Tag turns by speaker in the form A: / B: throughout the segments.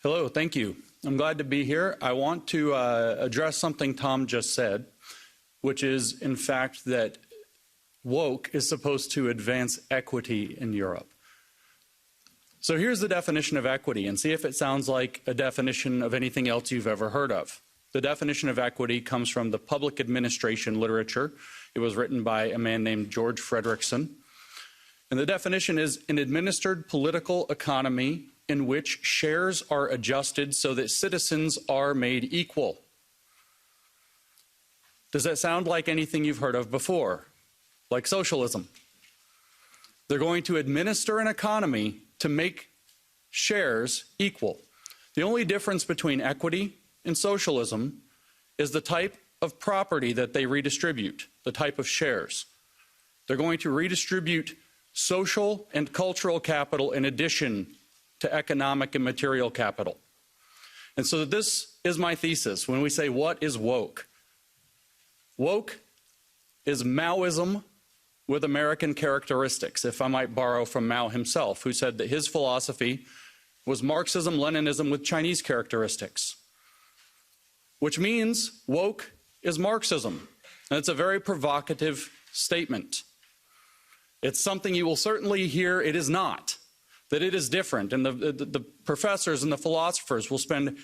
A: Hello, thank you. I'm glad to be here. I want to address something Tom just said, which is, in fact, that woke is supposed to advance equity in Europe. So here's the definition of equity, and see if it sounds like a definition of anything else you've ever heard of. The definition of equity comes from the public administration literature. It was written by a man named George Frederickson. And the definition is an administered political economy in which shares are adjusted so that citizens are made equal. Does that sound like anything you've heard of before? Like socialism? They're going to administer an economy to make shares equal. The only difference between equity and socialism is the type of property that they redistribute, the type of shares. They're going to redistribute social and cultural capital in addition to economic and material capital. And so this is my thesis when we say, what is woke? Woke is Maoism with American characteristics, if I might borrow from Mao himself, who said that his philosophy was Marxism, Leninism with Chinese characteristics, which means woke is Marxism. And it's a very provocative statement. It's something you will certainly hear it is not, that it is different. And the professors and the philosophers will spend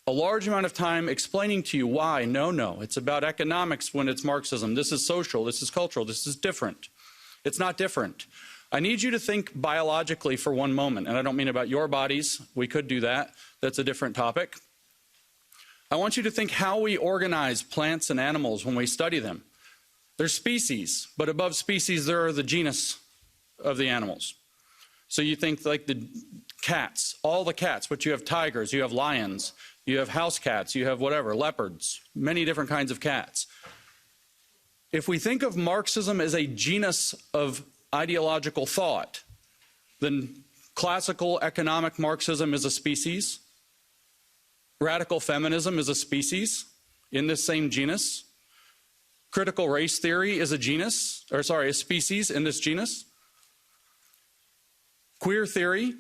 A: a large amount of time explaining to you why. No, it's about economics when it's Marxism. This is social, this is cultural, this is different. It's not different. I need you to think biologically for one moment, and I don't mean about your bodies. We could do that. That's a different topic. I want you to think how we organize plants and animals when we study them. They're species, but above species there are the genus of the animals. So you think like the cats, all the cats, but you have tigers, you have lions, you have house cats, you have whatever, leopards, many different kinds of cats. If we think of Marxism as a genus of ideological thought, then classical economic Marxism is a species, radical feminism is a species in this same genus, critical race theory is a species in this genus, queer theory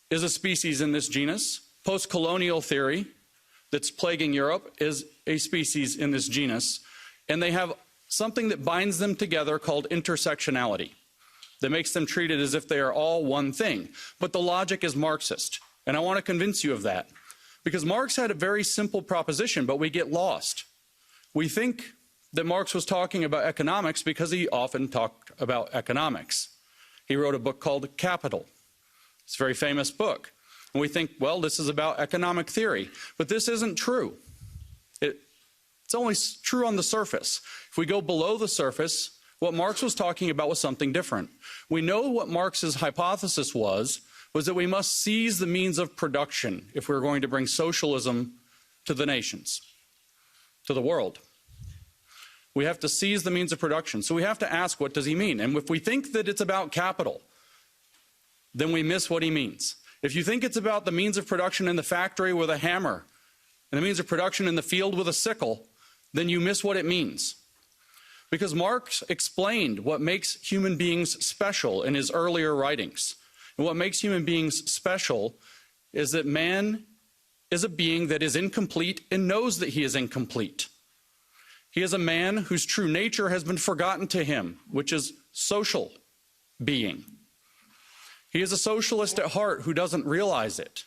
A: is a species in this genus, post-colonial theory that's plaguing Europe is a species in this genus, and they have something that binds them together called intersectionality that makes them treated as if they are all one thing. But the logic is Marxist, and I want to convince you of that, because Marx had a very simple proposition, but we get lost. We think that Marx was talking about economics because he often talked about economics. He wrote a book called Capital. It's a very famous book. And we think, well, this is about economic theory. But this isn't true. It's only true on the surface. If we go below the surface, what Marx was talking about was something different. We know what Marx's hypothesis was that we must seize the means of production if we're going to bring socialism to the nations, to the world. We have to seize the means of production. So we have to ask, what does he mean? And if we think that it's about capital, then we miss what he means. If you think it's about the means of production in the factory with a hammer and the means of production in the field with a sickle, then you miss what it means. Because Marx explained what makes human beings special in his earlier writings. And what makes human beings special is that man is a being that is incomplete and knows that he is incomplete. He is a man whose true nature has been forgotten to him, which is social being. He is a socialist at heart who doesn't realize it.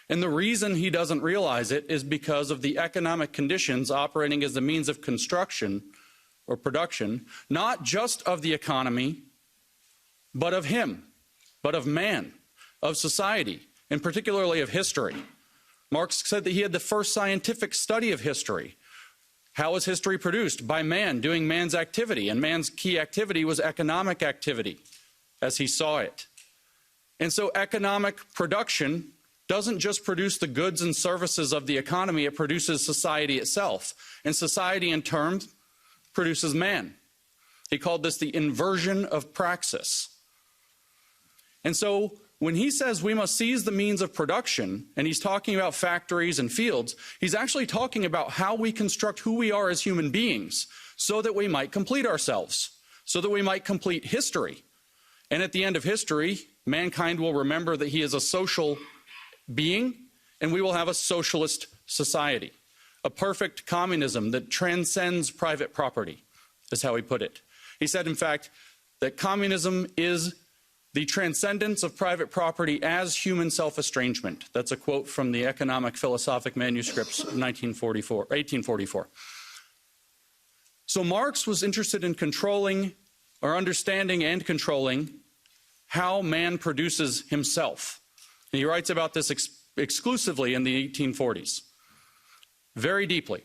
A: And the reason he doesn't realize it is because of the economic conditions operating as the means of construction or production, not just of the economy, but of him, but of man, of society, and particularly of history. Marx said that he had the first scientific study of history. How was history produced? By man, doing man's activity. And man's key activity was economic activity, as he saw it. And so economic production doesn't just produce the goods and services of the economy, it produces society itself. And society, in turn, produces man. He called this the inversion of praxis. And so when he says we must seize the means of production, and he's talking about factories and fields, he's actually talking about how we construct who we are as human beings so that we might complete ourselves, so that we might complete history. And at the end of history, mankind will remember that he is a social being and we will have a socialist society, a perfect communism that transcends private property, is how he put it. He said, in fact, that communism is the transcendence of private property as human self-estrangement. That's a quote from the Economic Philosophic Manuscripts of 1844. So Marx was interested in controlling, or understanding and controlling, how man produces himself. And he writes about this exclusively in the 1840s, very deeply.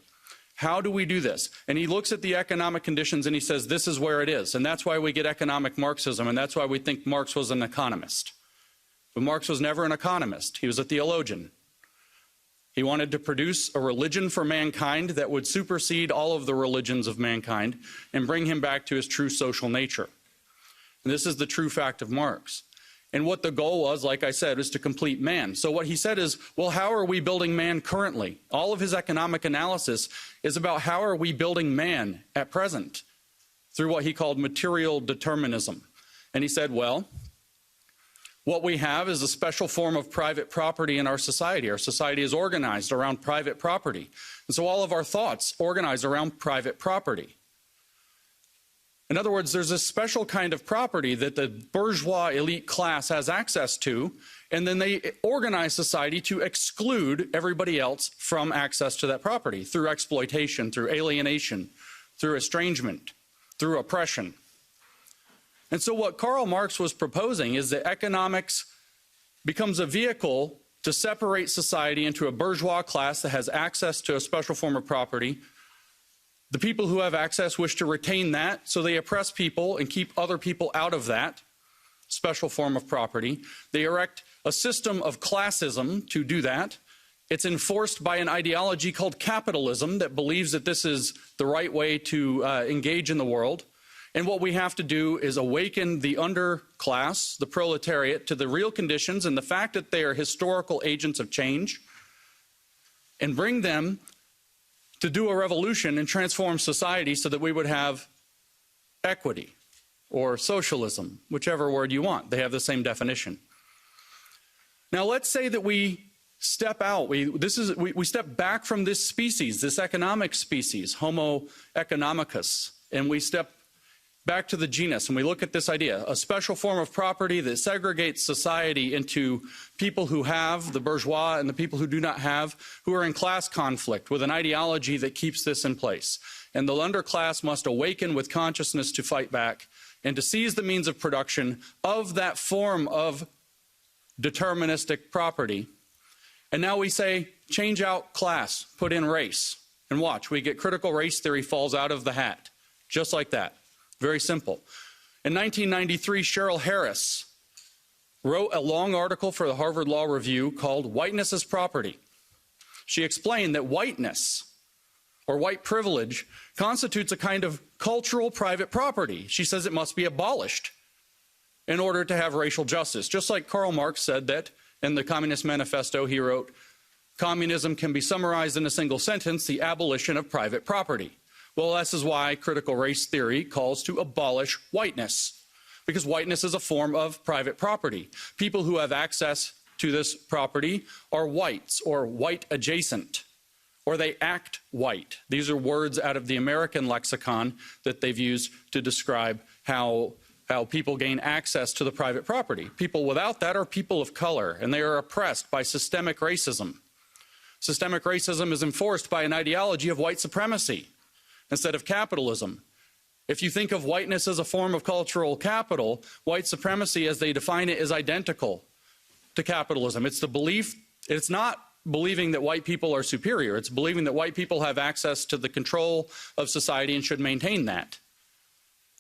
A: How do we do this? And he looks at the economic conditions and he says, this is where it is. And that's why we get economic Marxism, and that's why we think Marx was an economist. But Marx was never an economist. He was a theologian. He wanted to produce a religion for mankind that would supersede all of the religions of mankind and bring him back to his true social nature. And this is the true fact of Marx. And what the goal was, like I said, is to complete man. So what he said is, well, how are we building man currently? All of his economic analysis is about how are we building man at present through what he called material determinism. And he said, well, what we have is a special form of private property in our society. Our society is organized around private property. And so all of our thoughts organize around private property. In other words, there's a special kind of property that the bourgeois elite class has access to, and then they organize society to exclude everybody else from access to that property through exploitation, through alienation, through estrangement, through oppression. And so what Karl Marx was proposing is that economics becomes a vehicle to separate society into a bourgeois class that has access to a special form of property. The people who have access wish to retain that, so they oppress people and keep other people out of that special form of property. They erect a system of classism to do that. It's enforced by an ideology called capitalism that believes that this is the right way to engage in the world. And what we have to do is awaken the underclass, the proletariat, to the real conditions and the fact that they are historical agents of change, and bring them to do a revolution and transform society so that we would have equity or socialism, whichever word you want. They have the same definition. Now let's say that we step out, we step back from this species, this economic species, Homo economicus, and we step back to the genus, and we look at this idea, a special form of property that segregates society into people who have, the bourgeois, and the people who do not have, who are in class conflict with an ideology that keeps this in place. And the underclass must awaken with consciousness to fight back and to seize the means of production of that form of deterministic property. And now we say, change out class, put in race. And watch, we get critical race theory falls out of the hat, just like that. Very simple. In 1993, Cheryl Harris wrote a long article for the Harvard Law Review called Whiteness as Property. She explained that whiteness, or white privilege, constitutes a kind of cultural private property. She says it must be abolished in order to have racial justice. Just like Karl Marx said that in the Communist Manifesto, he wrote, communism can be summarized in a single sentence, the abolition of private property. Well, this is why critical race theory calls to abolish whiteness, because whiteness is a form of private property. People who have access to this property are whites or white adjacent, or they act white. These are words out of the American lexicon that they've used to describe how people gain access to the private property. People without that are people of color, and they are oppressed by systemic racism. Systemic racism is enforced by an ideology of white supremacy instead of capitalism. If you think of whiteness as a form of cultural capital, white supremacy as they define it is identical to capitalism. It's the belief, it's not believing that white people are superior, it's believing that white people have access to the control of society and should maintain that.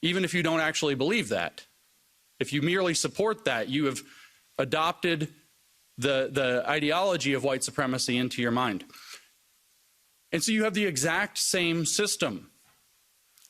A: Even if you don't actually believe that. If you merely support that, you have adopted the ideology of white supremacy into your mind. And so you have the exact same system.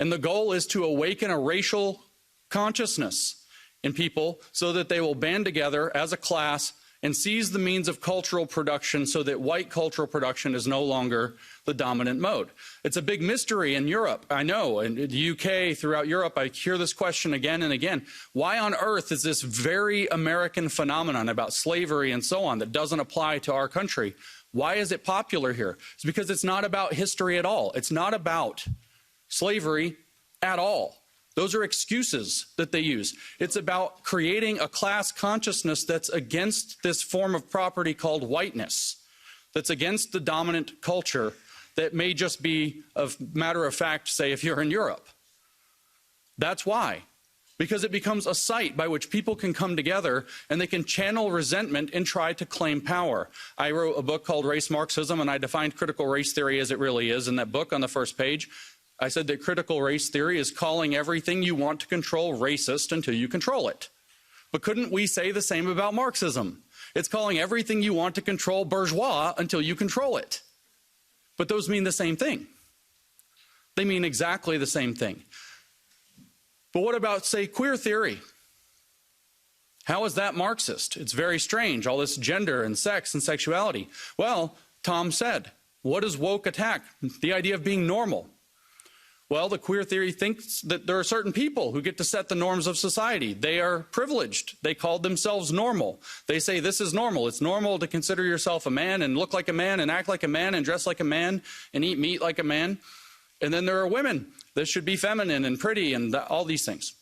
A: And the goal is to awaken a racial consciousness in people so that they will band together as a class and seize the means of cultural production so that white cultural production is no longer the dominant mode. It's a big mystery in Europe, I know, in the UK, throughout Europe, I hear this question again and again. Why on earth is this very American phenomenon about slavery and so on that doesn't apply to our country? Why is it popular here? It's because it's not about history at all. It's not about slavery at all. Those are excuses that they use. It's about creating a class consciousness that's against this form of property called whiteness, that's against the dominant culture that may just be a matter of fact, say, if you're in Europe. That's why. Because it becomes a site by which people can come together and they can channel resentment and try to claim power. I wrote a book called Race Marxism, and I defined critical race theory as it really is in that book on the first page. I said that critical race theory is calling everything you want to control racist until you control it. But couldn't we say the same about Marxism? It's calling everything you want to control bourgeois until you control it. But those mean the same thing. They mean exactly the same thing. But what about, say, queer theory? How is that Marxist? It's very strange, all this gender and sex and sexuality. Well, Tom said, what does woke attack? The idea of being normal. Well, the queer theory thinks that there are certain people who get to set the norms of society. They are privileged. They call themselves normal. They say this is normal. It's normal to consider yourself a man and look like a man and act like a man and dress like a man and eat meat like a man. And then there are women that should be feminine and pretty and all these things.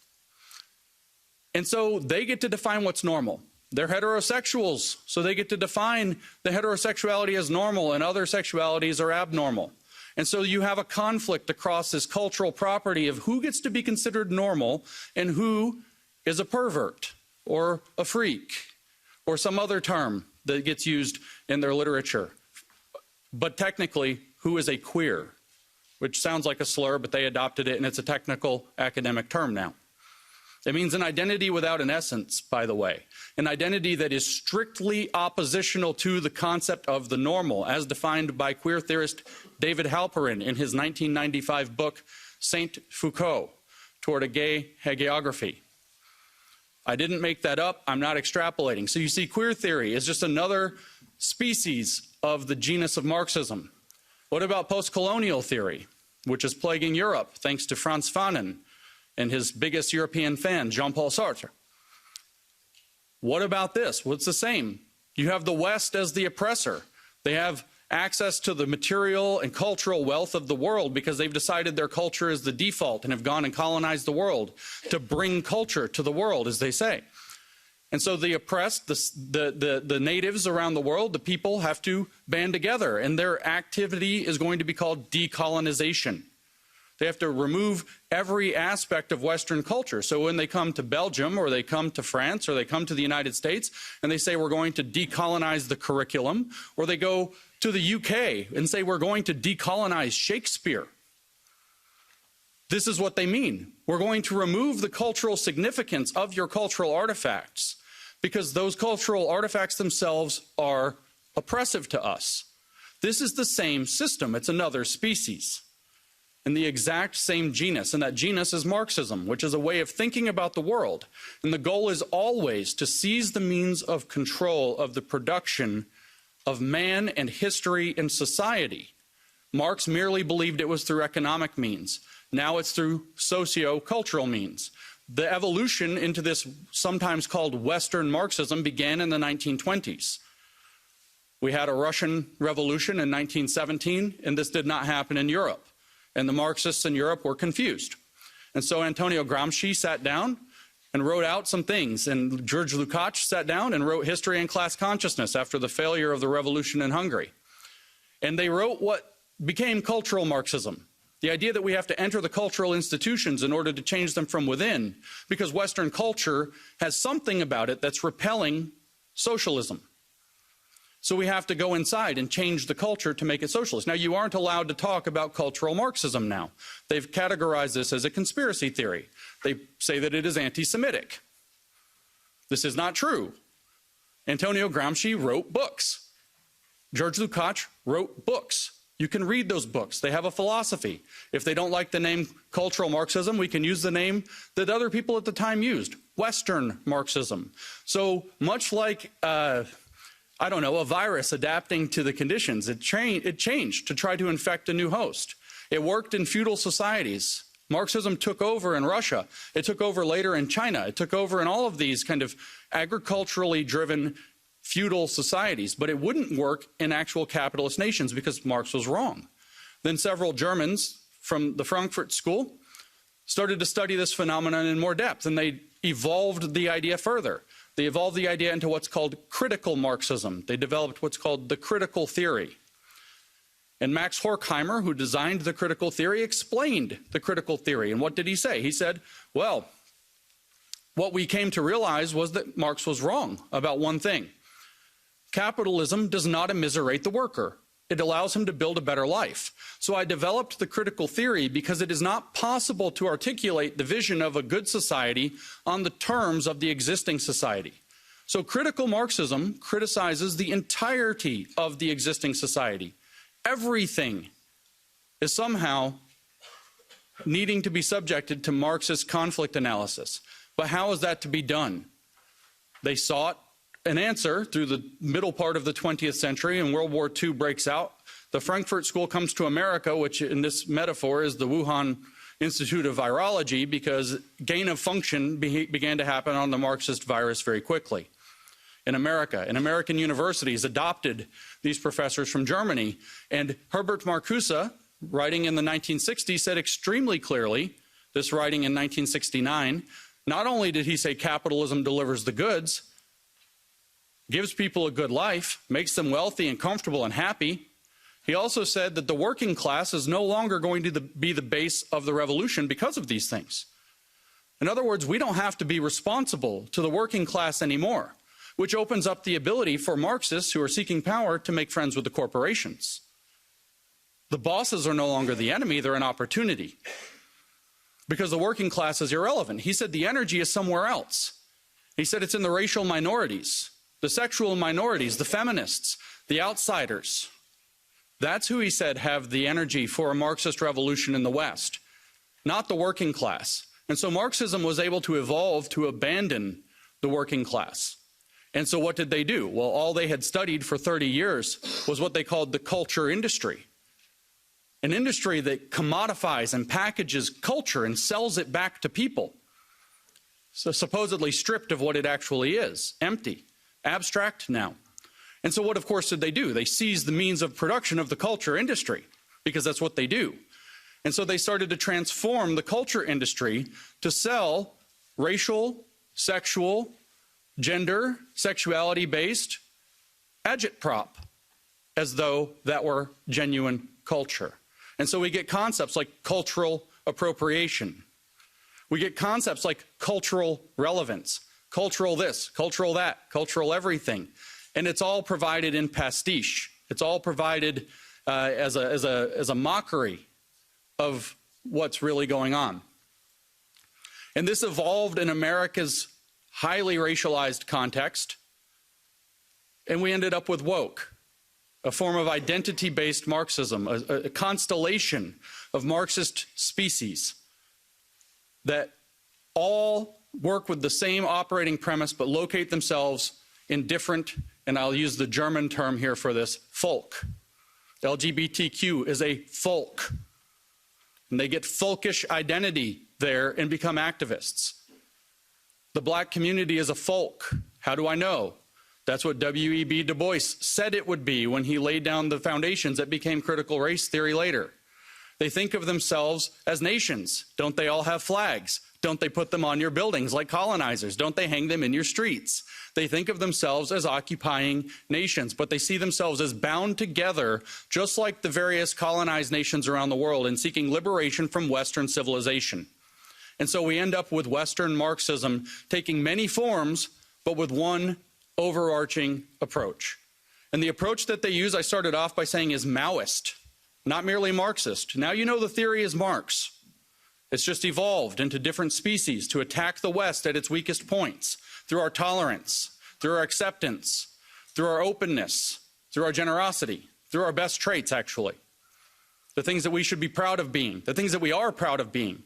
A: And so they get to define what's normal. They're heterosexuals, so they get to define the heterosexuality as normal and other sexualities are abnormal. And so you have a conflict across this cultural property of who gets to be considered normal and who is a pervert or a freak or some other term that gets used in their literature. But technically, who is a queer, which sounds like a slur, but they adopted it and it's a technical academic term now. It means an identity without an essence, by the way, an identity that is strictly oppositional to the concept of the normal, as defined by queer theorist David Halperin in his 1995 book, Saint Foucault, Toward a Gay Hagiography. I didn't make that up. I'm not extrapolating. So you see, queer theory is just another species of the genus of Marxism. What about post-colonial theory, which is plaguing Europe, thanks to Frantz Fanon and his biggest European fan, Jean-Paul Sartre? What about this? Well, it's the same. You have the West as the oppressor. They have access to the material and cultural wealth of the world because they've decided their culture is the default and have gone and colonized the world to bring culture to the world, as they say. And so the oppressed, the natives around the world, the people have to band together, and their activity is going to be called decolonization. They have to remove every aspect of Western culture. So when they come to Belgium or they come to France or they come to the United States and they say we're going to decolonize the curriculum, or they go to the UK and say we're going to decolonize Shakespeare, this is what they mean. We're going to remove the cultural significance of your cultural artifacts because those cultural artifacts themselves are oppressive to us. This is the same system. It's another species in the exact same genus, and that genus is Marxism, which is a way of thinking about the world. And the goal is always to seize the means of control of the production of man and history and society. Marx merely believed it was through economic means. Now it's through socio-cultural means. The evolution into this sometimes called Western Marxism began in the 1920s. We had a Russian Revolution in 1917, and this did not happen in Europe. And the Marxists in Europe were confused. And so Antonio Gramsci sat down and wrote out some things. And George Lukács sat down and wrote History and Class Consciousness after the failure of the revolution in Hungary. And they wrote what became cultural Marxism. The idea that we have to enter the cultural institutions in order to change them from within, because Western culture has something about it that's repelling socialism. So we have to go inside and change the culture to make it socialist. Now, you aren't allowed to talk about cultural Marxism now. They've categorized this as a conspiracy theory. They say that it is anti-Semitic. This is not true. Antonio Gramsci wrote books. George Lukács wrote books. You can read those books. They have a philosophy. If they don't like the name cultural Marxism, we can use the name that other people at the time used, Western Marxism. So much like I don't know, a virus adapting to the conditions. It changed to try to infect a new host. It worked in feudal societies. Marxism took over in Russia. It took over later in China. It took over in all of these kind of agriculturally driven feudal societies, but it wouldn't work in actual capitalist nations because Marx was wrong. Then several Germans from the Frankfurt School started to study this phenomenon in more depth, and they evolved the idea further. They evolved the idea into what's called critical Marxism. They developed what's called the critical theory. And Max Horkheimer, who designed the critical theory, explained the critical theory. And what did he say? He said, well, what we came to realize was that Marx was wrong about one thing. Capitalism does not immiserate the worker. It allows him to build a better life. So I developed the critical theory because it is not possible to articulate the vision of a good society on the terms of the existing society. So critical Marxism criticizes the entirety of the existing society. Everything is somehow needing to be subjected to Marxist conflict analysis. But how is that to be done? They sought an answer through the middle part of the 20th century, and World War II breaks out. The Frankfurt School comes to America, which in this metaphor is the Wuhan Institute of Virology, because gain of function began to happen on the Marxist virus very quickly. In America, and American universities adopted these professors from Germany. And Herbert Marcuse, writing in the 1960s, said extremely clearly, this writing in 1969, not only did he say capitalism delivers the goods, gives people a good life, makes them wealthy and comfortable and happy, he also said that the working class is no longer going to be the base of the revolution because of these things. In other words, we don't have to be responsible to the working class anymore, which opens up the ability for Marxists who are seeking power to make friends with the corporations. The bosses are no longer the enemy, they're an opportunity. Because the working class is irrelevant. He said the energy is somewhere else. He said it's in the racial minorities, the sexual minorities, the feminists, the outsiders. That's who, he said, have the energy for a Marxist revolution in the West, not the working class. And so Marxism was able to evolve to abandon the working class. And so what did they do? Well, all they had studied for 30 years was what they called the culture industry. An industry that commodifies and packages culture and sells it back to people. So supposedly stripped of what it actually is, empty, abstract now. And so what, of course, did they do? They seized the means of production of the culture industry, because that's what they do. And so they started to transform the culture industry to sell racial, sexual, gender, sexuality-based agitprop as though that were genuine culture. And so we get concepts like cultural appropriation. We get concepts like cultural relevance, cultural this, cultural that, cultural everything. And it's all provided in pastiche. It's all provided as a mockery of what's really going on. And this evolved in America's highly racialized context, and we ended up with woke, a form of identity-based Marxism, a constellation of Marxist species that all work with the same operating premise but locate themselves in different, and I'll use the German term here for this, folk. LGBTQ is a folk. And they get folkish identity there and become activists. The black community is a folk. How do I know? That's what W.E.B. Du Bois said it would be when he laid down the foundations that became critical race theory later. They think of themselves as nations. Don't they all have flags? Don't they put them on your buildings like colonizers? Don't they hang them in your streets? They think of themselves as occupying nations, but they see themselves as bound together, just like the various colonized nations around the world, in seeking liberation from Western civilization. And so we end up with Western Marxism taking many forms, but with one overarching approach. And the approach that they use, I started off by saying, is Maoist, not merely Marxist. Now you know the theory is Marx. It's just evolved into different species to attack the West at its weakest points, through our tolerance, through our acceptance, through our openness, through our generosity, through our best traits, actually. The things that we should be proud of being, the things that we are proud of being.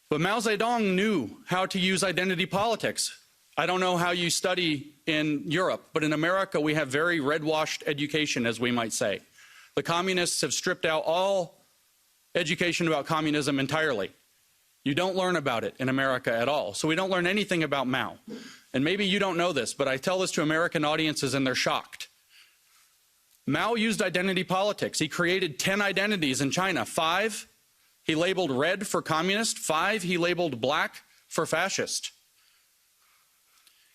A: But Mao Zedong knew how to use identity politics. I don't know how you study in Europe, but in America we have very red-washed education, as we might say. The communists have stripped out all education about communism entirely. You don't learn about it in America at all. So we don't learn anything about Mao. And maybe you don't know this, but I tell this to American audiences and they're shocked. Mao used identity politics. He created 10 identities in China. 5 he labeled red for communist, 5 he labeled black for fascist.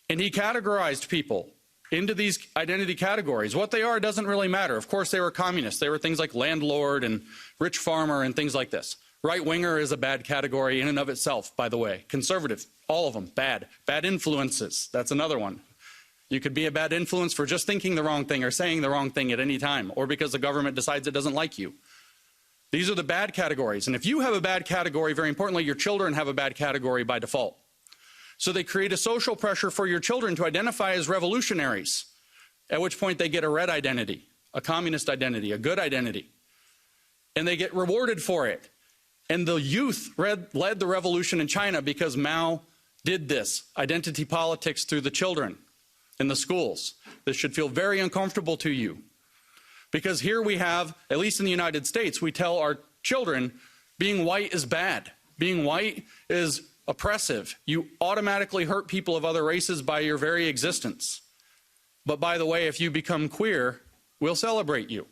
A: And he categorized people into these identity categories. What they are doesn't really matter. Of course, they were communists. They were things like landlord and rich farmer and things like this. Right-winger is a bad category in and of itself, by the way. Conservative, all of them, bad. Bad influences, that's another one. You could be a bad influence for just thinking the wrong thing or saying the wrong thing at any time, or because the government decides it doesn't like you. These are the bad categories. And if you have a bad category, very importantly, your children have a bad category by default. So they create a social pressure for your children to identify as revolutionaries, at which point they get a red identity, a communist identity, a good identity. And they get rewarded for it. And the youth led the revolution in China because Mao did this, identity politics through the children in the schools. This should feel very uncomfortable to you. Because here we have, at least in the United States, we tell our children being white is bad. Being white is oppressive. You automatically hurt people of other races by your very existence. But by the way, if you become queer, we'll celebrate you.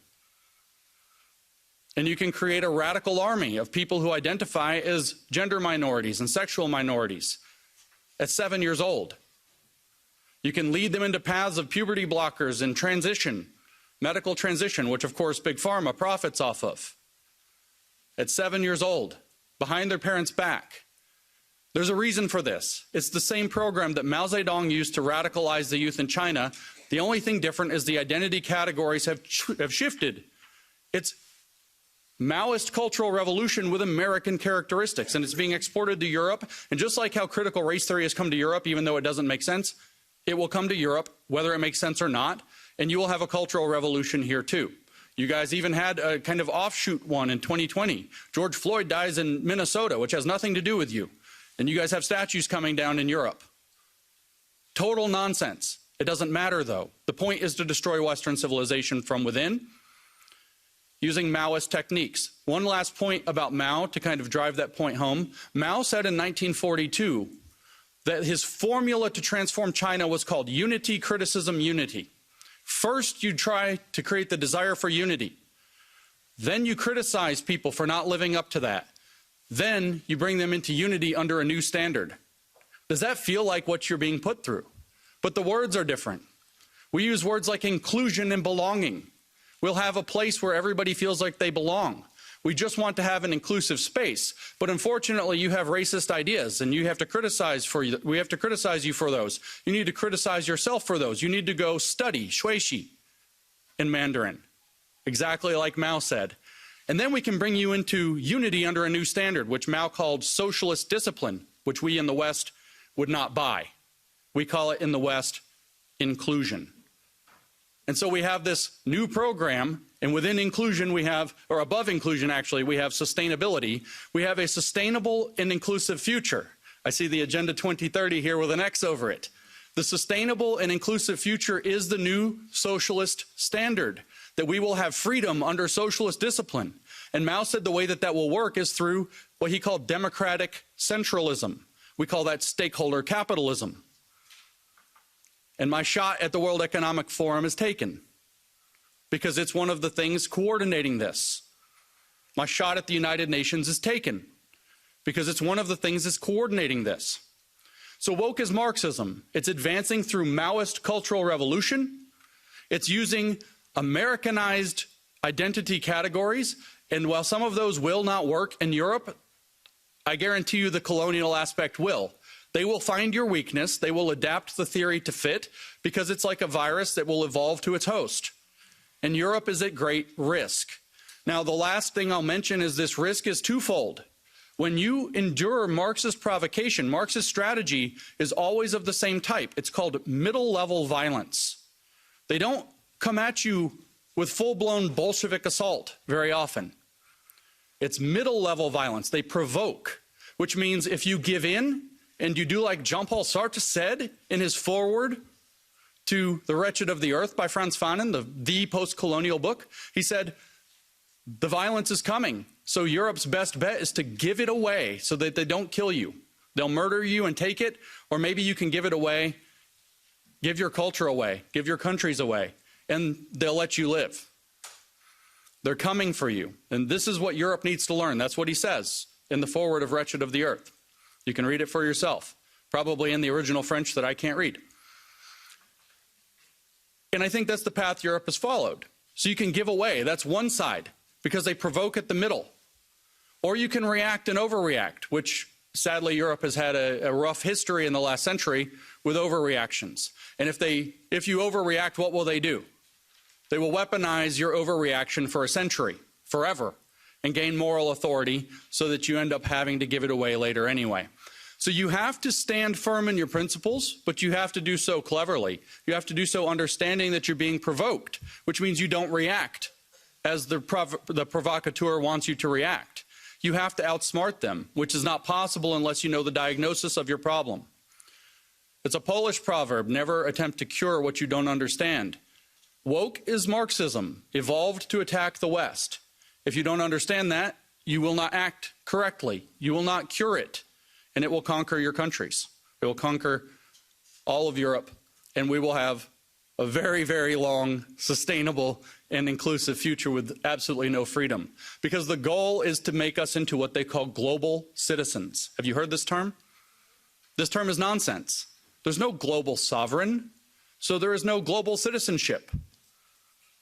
A: And you can create a radical army of people who identify as gender minorities and sexual minorities at 7 years old. You can lead them into paths of puberty blockers and transition, medical transition, which of course Big Pharma profits off of. At 7 years old, behind their parents' back. There's a reason for this. It's the same program that Mao Zedong used to radicalize the youth in China. The only thing different is the identity categories have shifted. It's Maoist cultural revolution with American characteristics, and it's being exported to Europe. And just like how critical race theory has come to Europe, even though it doesn't make sense, it will come to Europe, whether it makes sense or not, and you will have a cultural revolution here too. You guys even had a kind of offshoot one in 2020. George Floyd dies in Minnesota, which has nothing to do with you. And you guys have statues coming down in Europe. Total nonsense. It doesn't matter, though. The point is to destroy Western civilization from within using Maoist techniques. One last point about Mao to kind of drive that point home. Mao said in 1942 that his formula to transform China was called unity, criticism, unity. First, you try to create the desire for unity. Then you criticize people for not living up to that. Then you bring them into unity under a new standard. Does that feel like what you're being put through? But the words are different. We use words like inclusion and belonging. We'll have a place where everybody feels like they belong. We just want to have an inclusive space. But unfortunately, you have racist ideas, and you have to criticize we have to criticize you for those. You need to criticize yourself for those. You need to go study shuixi in Mandarin, exactly like Mao said. And then we can bring you into unity under a new standard, which Mao called socialist discipline, which we in the West would not buy. We call it in the West inclusion. And so we have this new program, and within inclusion we have, or above inclusion actually, we have sustainability. We have a sustainable and inclusive future. I see the Agenda 2030 here with an X over it. The sustainable and inclusive future is the new socialist standard, that we will have freedom under socialist discipline. And Mao said the way that that will work is through what he called democratic centralism. We call that stakeholder capitalism. And my shot at the World Economic Forum is taken because it's one of the things coordinating this. My shot at the United Nations is taken because it's one of the things that's coordinating this. So woke is Marxism. It's advancing through Maoist cultural revolution. It's using Americanized identity categories. And while some of those will not work in Europe, I guarantee you the colonial aspect will. They will find your weakness. They will adapt the theory to fit because it's like a virus that will evolve to its host. And Europe is at great risk. Now, the last thing I'll mention is this risk is twofold. When you endure Marxist provocation, Marxist strategy is always of the same type. It's called middle-level violence. They don't come at you with full-blown Bolshevik assault very often. It's middle-level violence. They provoke, which means if you give in and you do like Jean-Paul Sartre said in his foreword to The Wretched of the Earth by Frantz Fanon, the post-colonial book, he said, the violence is coming, so Europe's best bet is to give it away so that they don't kill you. They'll murder you and take it, or maybe you can give it away, give your culture away, give your countries away, and they'll let you live. They're coming for you. And this is what Europe needs to learn. That's what he says in the foreword of Wretched of the Earth. You can read it for yourself, probably in the original French that I can't read. And I think that's the path Europe has followed. So you can give away, that's one side, because they provoke at the middle. Or you can react and overreact, which sadly Europe has had a rough history in the last century with overreactions. And if you overreact, what will they do? They will weaponize your overreaction for a century, forever, and gain moral authority so that you end up having to give it away later anyway. So you have to stand firm in your principles, but you have to do so cleverly. You have to do so understanding that you're being provoked, which means you don't react as the provocateur wants you to react. You have to outsmart them, which is not possible unless you know the diagnosis of your problem. It's a Polish proverb, never attempt to cure what you don't understand. Woke is Marxism, evolved to attack the West. If you don't understand that, you will not act correctly. You will not cure it, and it will conquer your countries. It will conquer all of Europe, and we will have a very, very long, sustainable, and inclusive future with absolutely no freedom. Because the goal is to make us into what they call global citizens. Have you heard this term? This term is nonsense. There's no global sovereign, so there is no global citizenship.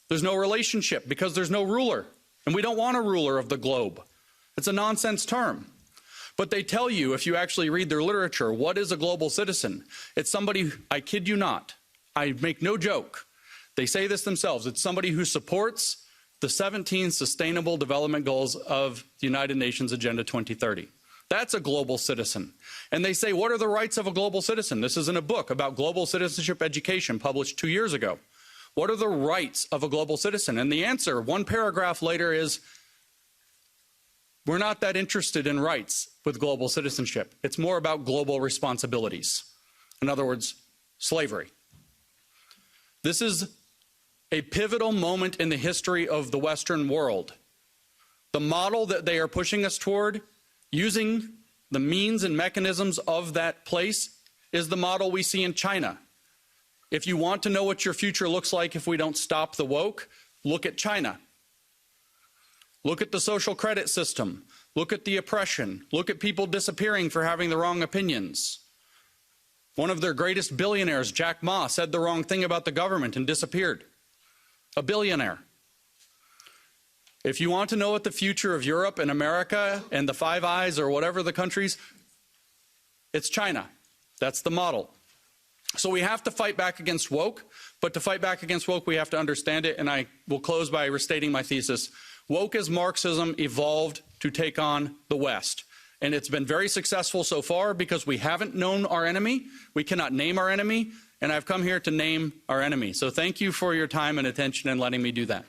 A: There's no relationship because there's no ruler. And we don't want a ruler of the globe. It's a nonsense term. But they tell you, if you actually read their literature, what is a global citizen? It's somebody, I kid you not, I make no joke. They say this themselves. It's somebody who supports the 17 Sustainable Development Goals of the United Nations Agenda 2030. That's a global citizen. And they say, what are the rights of a global citizen? This is in a book about global citizenship education published 2 years ago. What are the rights of a global citizen? And the answer, one paragraph later, is we're not that interested in rights with global citizenship. It's more about global responsibilities. In other words, slavery. This is a pivotal moment in the history of the Western world. The model that they are pushing us toward, using the means and mechanisms of that place, is the model we see in China. If you want to know what your future looks like if we don't stop the woke, look at China. Look at the social credit system. Look at the oppression. Look at people disappearing for having the wrong opinions. One of their greatest billionaires, Jack Ma, said the wrong thing about the government and disappeared. A billionaire. If you want to know what the future of Europe and America and the Five Eyes or whatever the countries, it's China. That's the model. So we have to fight back against woke, but to fight back against woke, we have to understand it, and I will close by restating my thesis. Woke as Marxism evolved to take on the West. And it's been very successful so far because we haven't known our enemy. We cannot name our enemy, and I've come here to name our enemy. So thank you for your time and attention and letting me do that.